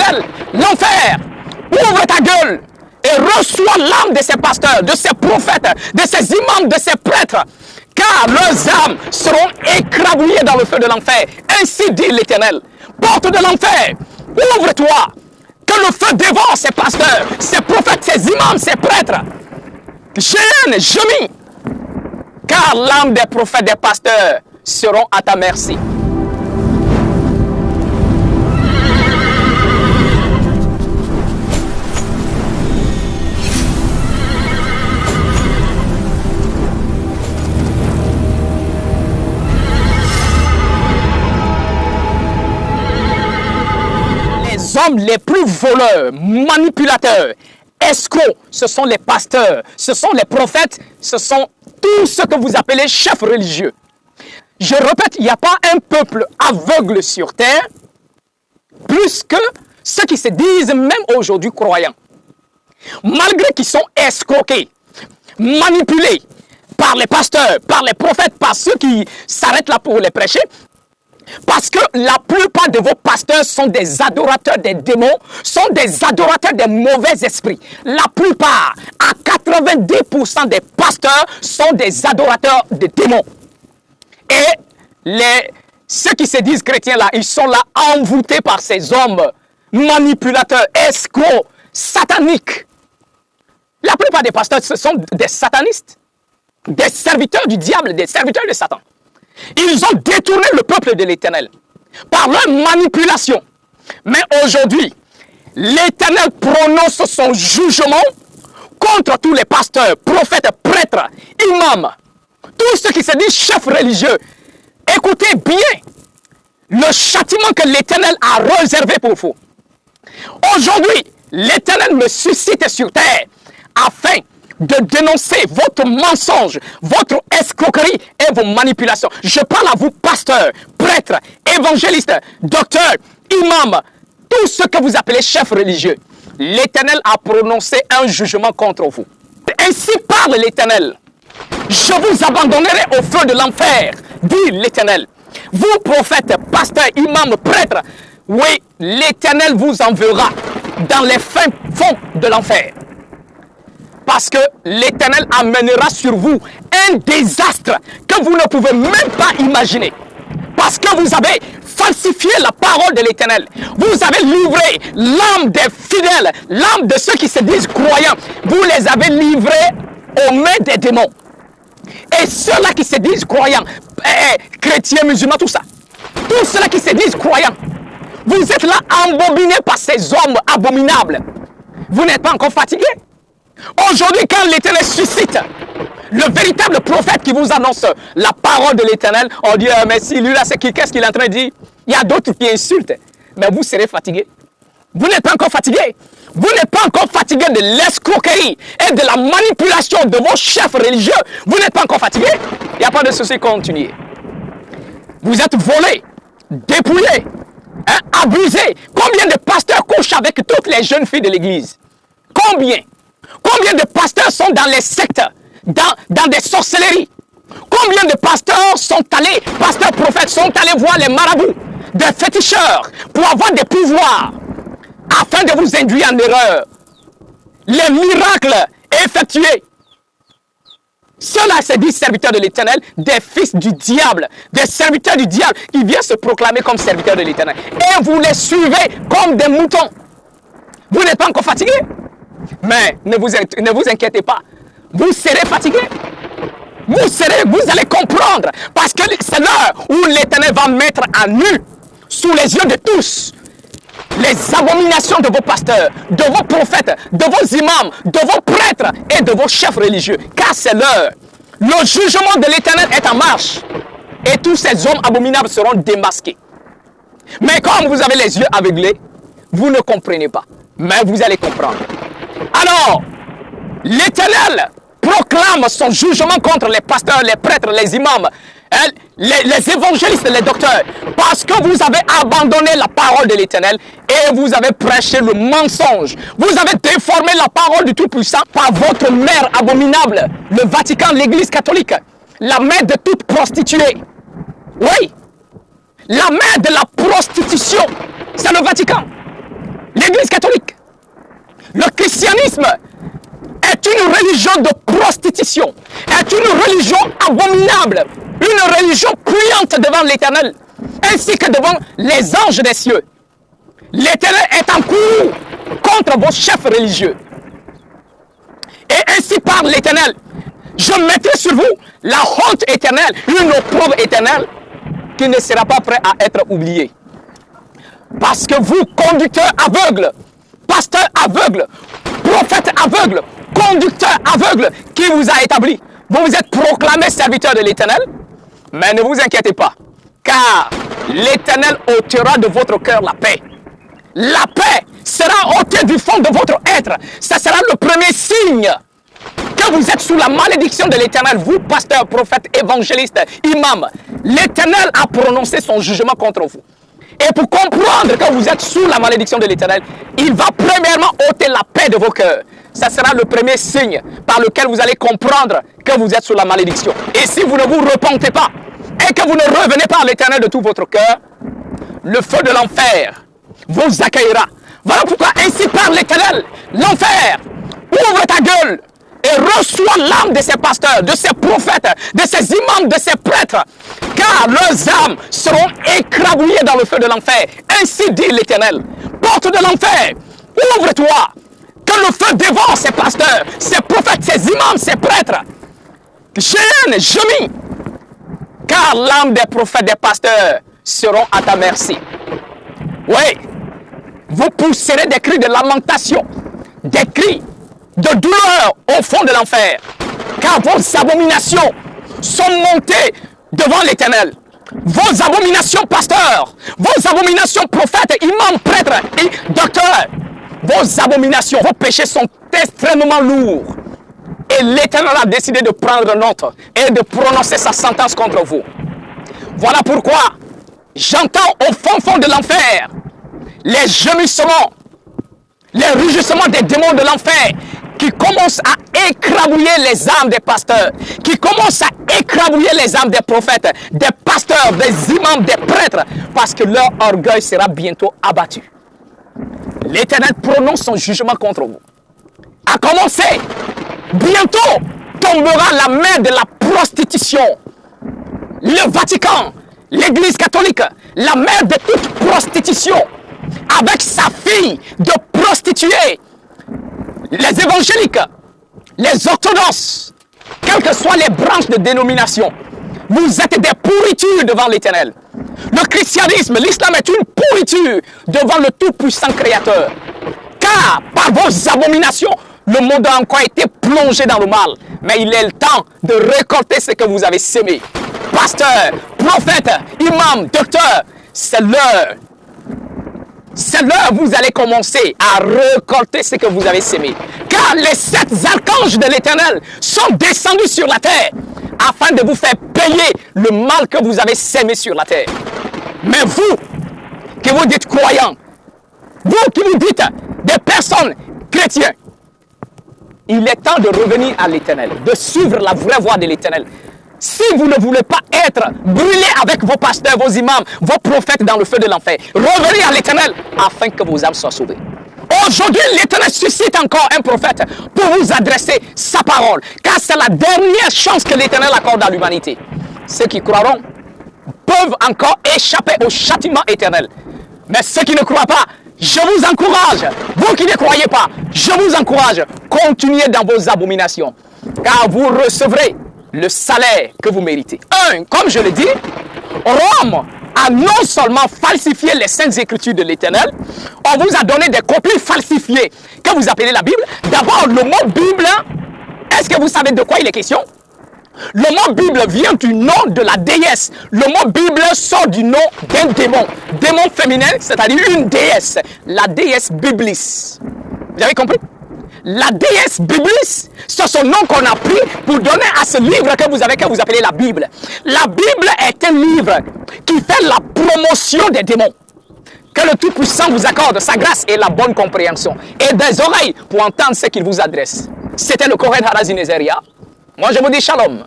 s'appelle l'enfer. Ouvre ta gueule et reçois l'âme de ces pasteurs, de ces prophètes, de ces imams, de ces prêtres, car leurs âmes seront écrabouillées dans le feu de l'enfer. Ainsi dit l'Éternel. Porte de l'enfer, ouvre-toi, que le feu dévore ces pasteurs, ces prophètes, ces imams, ces prêtres. Gêne, gémis, car l'âme des prophètes, des pasteurs seront à ta merci. Les hommes les plus voleurs, manipulateurs, escrocs, ce sont les pasteurs, ce sont les prophètes, ce sont tous ceux que vous appelez chefs religieux. Je répète, il n'y a pas un peuple aveugle sur terre, plus que ceux qui se disent même aujourd'hui croyants. Malgré qu'ils sont escroqués, manipulés par les pasteurs, par les prophètes, par ceux qui s'arrêtent là pour les prêcher, parce que la plupart de vos pasteurs sont des adorateurs des démons, sont des adorateurs des mauvais esprits. La plupart, à 90% des pasteurs sont des adorateurs des démons. Et ceux qui se disent chrétiens là, ils sont là envoûtés par ces hommes manipulateurs, escrocs, sataniques. La plupart des pasteurs, ce sont des satanistes, des serviteurs du diable, des serviteurs de Satan. Ils ont détourné le peuple de l'Éternel par leur manipulation. Mais aujourd'hui, l'Éternel prononce son jugement contre tous les pasteurs, prophètes, prêtres, imams, tous ceux qui se disent chefs religieux. Écoutez bien le châtiment que l'Éternel a réservé pour vous. Aujourd'hui, l'Éternel me suscite sur terre afin de dénoncer votre mensonge, votre escroquerie et vos manipulations. Je parle à vous, pasteurs, prêtres, évangélistes, docteurs, imams, tous ceux que vous appelez chefs religieux. L'Éternel a prononcé un jugement contre vous. Ainsi parle l'Éternel. Je vous abandonnerai au feu de l'enfer, dit l'Éternel. Vous, prophètes, pasteurs, imams, prêtres, oui, l'Éternel vous enverra dans les fins fonds de l'enfer. Parce que l'Éternel amènera sur vous un désastre que vous ne pouvez même pas imaginer. Parce que vous avez falsifié la parole de l'Éternel. Vous avez livré l'âme des fidèles, l'âme de ceux qui se disent croyants. Vous les avez livrés aux mains des démons. Et ceux-là qui se disent croyants, chrétiens, musulmans, tout ça. Tous ceux-là qui se disent croyants, vous êtes là embobinés par ces hommes abominables. Vous n'êtes pas encore fatigués? Aujourd'hui, quand l'Éternel suscite le véritable prophète qui vous annonce la parole de l'Éternel, on dit, mais si lui là, c'est qui? Qu'est-ce qu'il est en train de dire? Il y a d'autres qui insultent, mais vous serez fatigués. Vous n'êtes pas encore fatigués. Vous n'êtes pas encore fatigués de l'escroquerie et de la manipulation de vos chefs religieux. Vous n'êtes pas encore fatigués. Il n'y a pas de souci, continuez. Vous êtes volés, dépouillés, abusés. Combien de pasteurs couchent avec toutes les jeunes filles de l'église? Combien? Combien de pasteurs sont dans les sectes, dans des sorcelleries? Combien de pasteurs sont allés, pasteurs prophètes, sont allés voir les marabouts, des féticheurs, pour avoir des pouvoirs, afin de vous induire en erreur? Les miracles effectués. Ceux-là se disent serviteurs de l'Éternel, des fils du diable, des serviteurs du diable, qui viennent se proclamer comme serviteurs de l'Éternel. Et vous les suivez comme des moutons. Vous n'êtes pas encore fatigués? Mais ne vous inquiétez pas, vous serez fatigués. Vous allez comprendre, parce que c'est l'heure où l'Éternel va mettre à nu, sous les yeux de tous, les abominations de vos pasteurs, de vos prophètes, de vos imams, de vos prêtres et de vos chefs religieux. Car c'est l'heure. Le jugement de l'Éternel est en marche. Et tous ces hommes abominables seront démasqués. Mais comme vous avez les yeux aveuglés, vous ne comprenez pas. Mais vous allez comprendre. Alors, l'Éternel proclame son jugement contre les pasteurs, les prêtres, les imams, les évangélistes, les docteurs, parce que vous avez abandonné la parole de l'Éternel et vous avez prêché le mensonge. Vous avez déformé la parole du Tout-Puissant par votre mère abominable, le Vatican, l'Église catholique, la mère de toute prostituée. Oui, la mère de la prostitution, c'est le Vatican. Les l'Église catholique. Le christianisme est une religion de prostitution, est une religion abominable, une religion puante devant l'Éternel, ainsi que devant les anges des cieux. L'Éternel est en cours contre vos chefs religieux. Et ainsi parle l'Éternel. Je mettrai sur vous la honte éternelle, une opprobre éternelle qui ne sera pas prêt à être oubliée. Parce que vous, conducteurs aveugles, pasteurs aveugles, prophètes aveugles, conducteurs aveugles, qui vous a établi? Vous vous êtes proclamés serviteurs de l'Éternel, mais ne vous inquiétez pas, car l'Éternel ôtera de votre cœur la paix. La paix sera ôtée du fond de votre être. Ça sera le premier signe que vous êtes sous la malédiction de l'Éternel, vous, pasteurs, prophètes, évangélistes, imams. L'Éternel a prononcé son jugement contre vous. Et pour comprendre que vous êtes sous la malédiction de l'Éternel, il va premièrement ôter la paix de vos cœurs. Ça sera le premier signe par lequel vous allez comprendre que vous êtes sous la malédiction. Et si vous ne vous repentez pas et que vous ne revenez pas à l'Éternel de tout votre cœur, le feu de l'enfer vous accueillera. Voilà pourquoi ainsi parle l'Éternel. L'enfer, ouvre ta gueule et reçois l'âme de ces pasteurs, de ces prophètes, de ces imams, de ces prêtres, car leurs âmes seront écrabouillées dans le feu de l'enfer. Ainsi dit l'Éternel. Porte de l'enfer, ouvre-toi, que le feu dévore ces pasteurs, ces prophètes, ces imams, ces prêtres. Gêne, gémis, car l'âme des prophètes, des pasteurs seront à ta merci. Oui, vous pousserez des cris de lamentation, des cris de douleur au fond de l'enfer, car vos abominations sont montées devant l'Éternel. Vos abominations, pasteurs, vos abominations, prophètes, imams, prêtres et docteurs, vos abominations, vos péchés sont extrêmement lourds. Et l'Éternel a décidé de prendre note et de prononcer sa sentence contre vous. Voilà pourquoi j'entends au fond de l'enfer les gémissements, les rugissements des démons de l'enfer qui commencent à écrabouiller les âmes des pasteurs, qui commencent à écrabouiller les âmes des prophètes, des pasteurs, des imams, des prêtres, parce que leur orgueil sera bientôt abattu. L'Éternel prononce son jugement contre vous. À commencer, bientôt tombera la main de la prostitution. Le Vatican, l'Église catholique, la mère de toute prostitution, avec sa fille de prostituée, les évangéliques, les orthodoxes, quelles que soient les branches de dénomination, vous êtes des pourritures devant l'Éternel. Le christianisme, l'islam est une pourriture devant le tout-puissant Créateur. Car par vos abominations, le monde a encore été plongé dans le mal. Mais il est le temps de récolter ce que vous avez sémé. Pasteur, prophète, imam, docteur, c'est l'heure. C'est l'heure où vous allez commencer à récolter ce que vous avez sémé. Car les 7 archanges de l'Éternel sont descendus sur la terre afin de vous faire payer le mal que vous avez sémé sur la terre. Mais vous, qui vous dites croyants, vous qui vous dites des personnes chrétiennes, il est temps de revenir à l'Éternel, de suivre la vraie voie de l'Éternel. Si vous ne voulez pas être brûlés avec vos pasteurs, vos imams, vos prophètes dans le feu de l'enfer, revenez à l'Éternel afin que vos âmes soient sauvées. Aujourd'hui, l'Éternel suscite encore un prophète pour vous adresser sa parole, car c'est la dernière chance que l'Éternel accorde à l'humanité. Ceux qui croiront peuvent encore échapper au châtiment éternel. Mais ceux qui ne croient pas, je vous encourage, vous qui ne croyez pas, je vous encourage, continuez dans vos abominations, car vous recevrez le salaire que vous méritez. Comme je l'ai dit, Rome a non seulement falsifié les saintes écritures de l'Éternel, on vous a donné des copies falsifiées que vous appelez la Bible. D'abord, le mot Bible, est-ce que vous savez de quoi il est question? Le mot Bible vient du nom de la déesse. Le mot Bible sort du nom d'un démon. Démon féminin, c'est-à-dire une déesse. La déesse Biblis. Vous avez compris? La déesse Biblis, c'est son nom qu'on a pris pour donner à ce livre que vous appelez la Bible. La Bible est un livre qui fait la promotion des démons. Que le Tout-Puissant vous accorde sa grâce et la bonne compréhension. Et des oreilles pour entendre ce qu'il vous adresse. C'était le Kohen Harazinezeria. Moi je vous dis shalom.